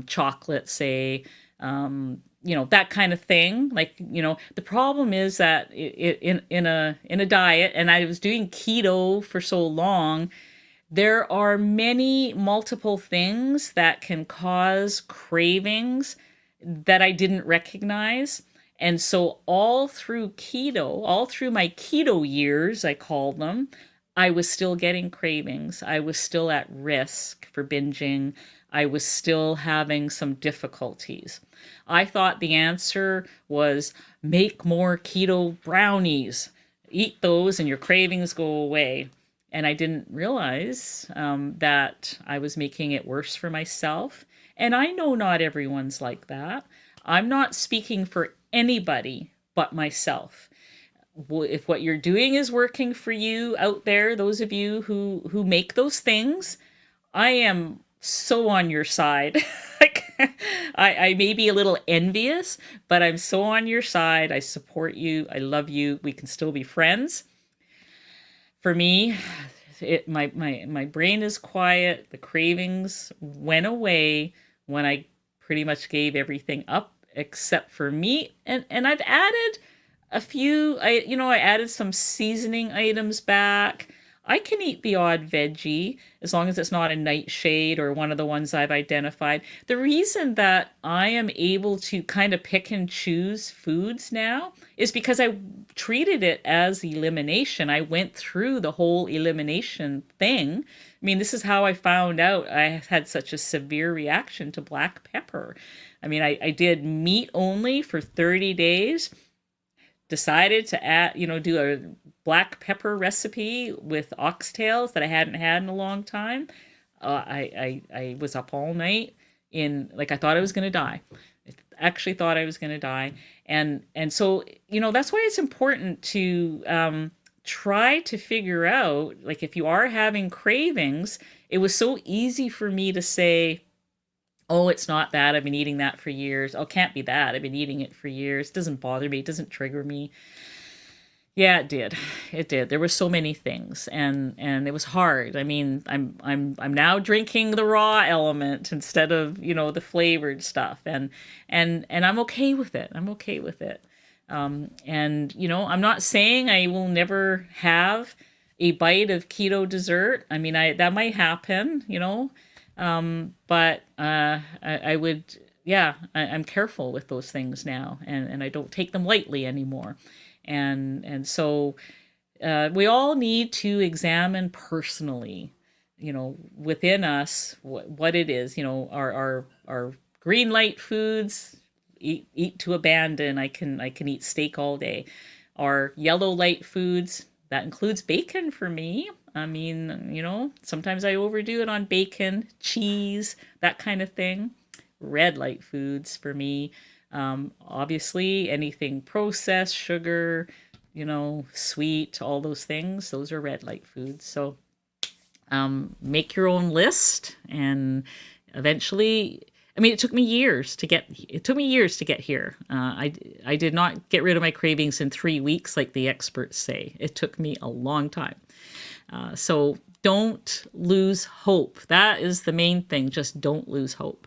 [SPEAKER 1] chocolate, say, that kind of thing. Like, the problem is that in a diet, and I was doing keto for so long, there are multiple things that can cause cravings that I didn't recognize. And so all through my keto years, I call them, I was still getting cravings. I was still at risk for binging. I was still having some difficulties. I thought the answer was make more keto brownies. Eat those and your cravings go away. And I didn't realize that I was making it worse for myself. And I know not everyone's like that. I'm not speaking for anybody but myself. If what you're doing is working for you out there, those of you who make those things, I am so on your side. Like, I may be a little envious, but I'm so on your side. I support you. I love you. We can still be friends. For me, my brain is quiet. The cravings went away when I pretty much gave everything up except for meat. And I've added a few, I added some seasoning items back. I can eat the odd veggie as long as it's not a nightshade or one of the ones I've identified. The reason that I am able to kind of pick and choose foods now is because I treated it as elimination. I went through the whole elimination thing. I mean, this is how I found out I had such a severe reaction to black pepper. I mean, I did meat only for 30 days, decided to add, do a black pepper recipe with oxtails that I hadn't had in a long time. I was up all night I thought I was going to die. I actually thought I was going to die. And so, that's why it's important to try to figure out, like, if you are having cravings, it was so easy for me to say, oh, it's not that. I've been eating that for years. Oh, it can't be that. I've been eating it for years. It doesn't bother me. It doesn't trigger me. Yeah, it did. It did. There were so many things, and it was hard. I mean, I'm now drinking the raw element instead of, the flavored stuff, and I'm okay with it. I'm okay with it. I'm not saying I will never have a bite of keto dessert. I mean, I that might happen, but I would, yeah, I'm careful with those things now, and I don't take them lightly anymore. And so we all need to examine personally, within us what it is, our green light foods, eat to abandon. I can eat steak all day. Our yellow light foods, that includes bacon for me. I mean, sometimes I overdo it on bacon, cheese, that kind of thing. Red light foods for me, obviously anything processed, sugar, sweet, all those things, those are red light foods. So make your own list, and eventually, I mean, it took me years to get here. I did not get rid of my cravings in 3 weeks like the experts say. It took me a long time. So don't lose hope. That is the main thing. Just don't lose hope.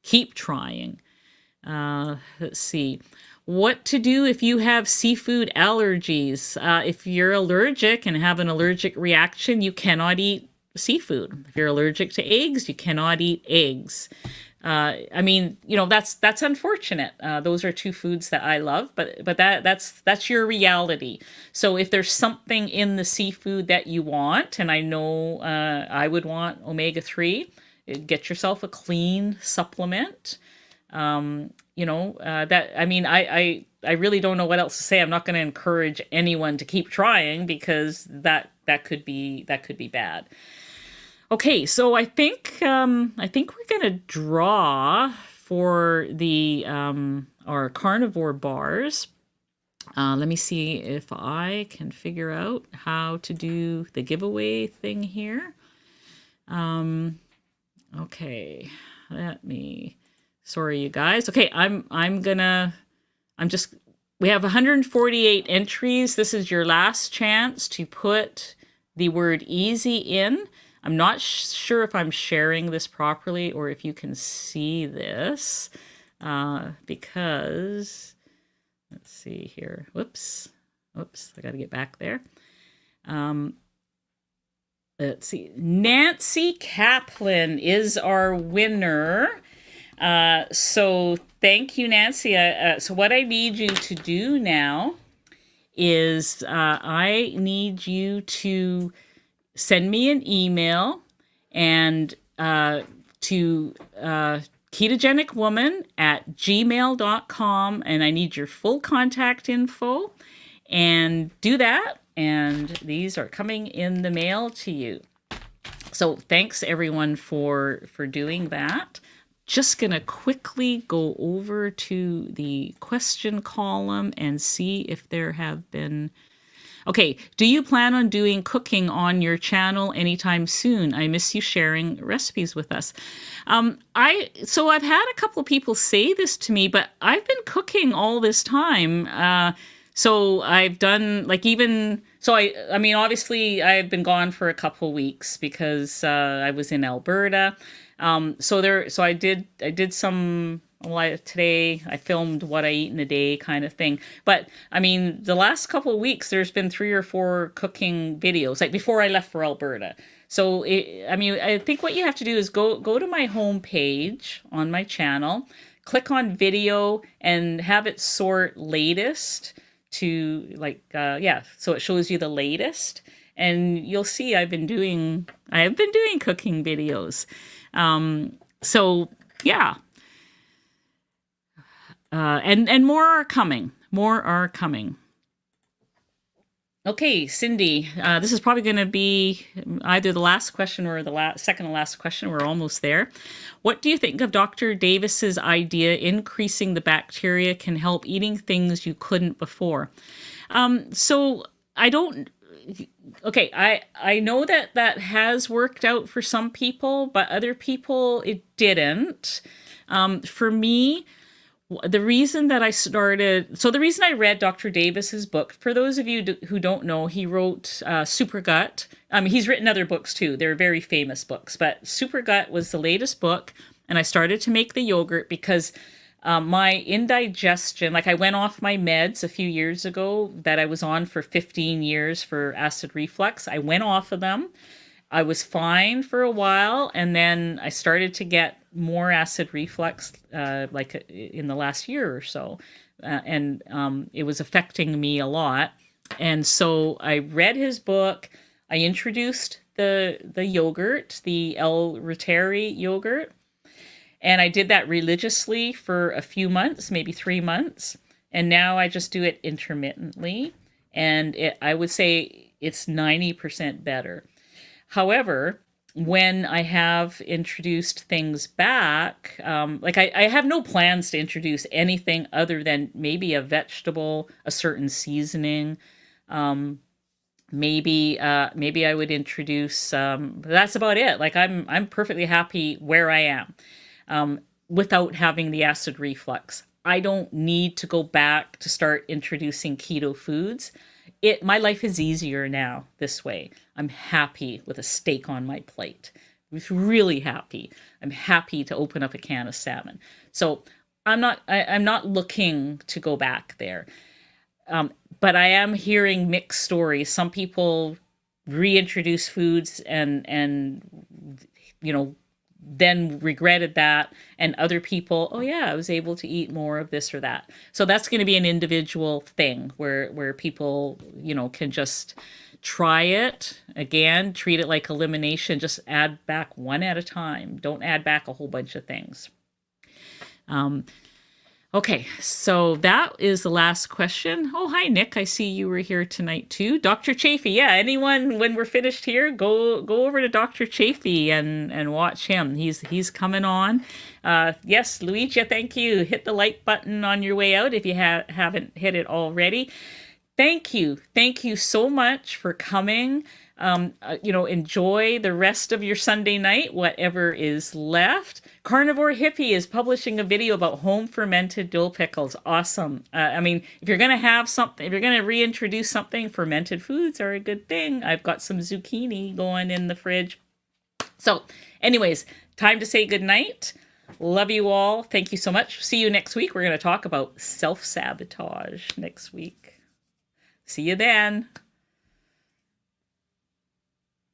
[SPEAKER 1] Keep trying. Let's see. What to do if you have seafood allergies. If you're allergic and have an allergic reaction, you cannot eat seafood. If you're allergic to eggs, you cannot eat eggs. I mean, that's unfortunate. Those are two foods that I love, but that's your reality. So if there's something in the seafood that you want, and I know I would want omega-3, get yourself a clean supplement. That, I mean, I really don't know what else to say. I'm not going to encourage anyone to keep trying, because that could be bad. Okay, so I think we're going to draw for the our carnivore bars. Let me see if I can figure out how to do the giveaway thing here. Okay, sorry, you guys. Okay, we have 148 entries. This is your last chance to put the word easy in. I'm not sure if I'm sharing this properly or if you can see this, because, let's see here. Whoops, I got to get back there. Let's see. Nancy Kaplan is our winner. So thank you, Nancy. So what I need you to do now is I need you to send me an email and to ketogenicwoman@gmail.com, and I need your full contact info, and do that. And these are coming in the mail to you. So thanks everyone for doing that. Just gonna quickly go over to the question column and see if there have been. Okay, do you plan on doing cooking on your channel anytime soon? I miss you sharing recipes with us. So I've had a couple of people say this to me, but I've been cooking all this time. So I've done I mean, obviously I've been gone for a couple weeks because I was in Alberta. So I did some. Well, today I filmed what I eat in a day kind of thing. But I mean, the last couple of weeks, there's been 3 or 4 cooking videos, like before I left for Alberta. So, I think what you have to do is go to my homepage on my channel, click on video, and have it sort latest to so it shows you the latest. And you'll see I have been doing cooking videos. So yeah. And more are coming. Okay, Cindy, this is probably going to be either the last question or the second to last question. We're almost there. What do you think of Dr. Davis's idea increasing the bacteria can help eating things you couldn't before? So I don't. Okay, I know that has worked out for some people, but other people it didn't. For me, the reason I read Dr. Davis's book, for those of you who don't know, he wrote Super Gut. He's written other books too. They're very famous books, but Super Gut was the latest book, and I started to make the yogurt because My indigestion, like I went off my meds a few years ago that I was on for 15 years for acid reflux. I went off of them. I was fine for a while, and then I started to get more acid reflux, in the last year or so, and it was affecting me a lot. And so I read his book. I introduced the yogurt, the El Rotary yogurt, and I did that religiously for a few months, maybe 3 months. And now I just do it intermittently. And I would say it's 90% better. However, when I have introduced things back, I have no plans to introduce anything other than maybe a vegetable, a certain seasoning. Maybe I would introduce. That's about it. Like I'm perfectly happy where I am, without having the acid reflux. I don't need to go back to start introducing keto foods. My life is easier now this way. I'm happy with a steak on my plate. I'm really happy. I'm happy to open up a can of salmon. So I'm not looking to go back there. But I am hearing mixed stories. Some people reintroduce foods and then regretted that, and other people, oh yeah, I was able to eat more of this or that. So that's going to be an individual thing where people can just try it again, treat it like elimination, just add back one at a time. Don't add back a whole bunch of things. Okay, so that is the last question. Oh, hi, Nick. I see you were here tonight, too. Dr. Chafee. Yeah, anyone, when we're finished here, go over to Dr. Chafee and watch him. He's coming on. Yes, Luigi, thank you. Hit the like button on your way out if you haven't hit it already. Thank you. Thank you so much for coming. Enjoy the rest of your Sunday night, whatever is left. Carnivore Hippie is publishing a video about home fermented dill pickles. Awesome. If you're going to have something, if you're going to reintroduce something, fermented foods are a good thing. I've got some zucchini going in the fridge. So anyways, time to say goodnight. Love you all. Thank you so much. See you next week. We're going to talk about self-sabotage next week. See you then.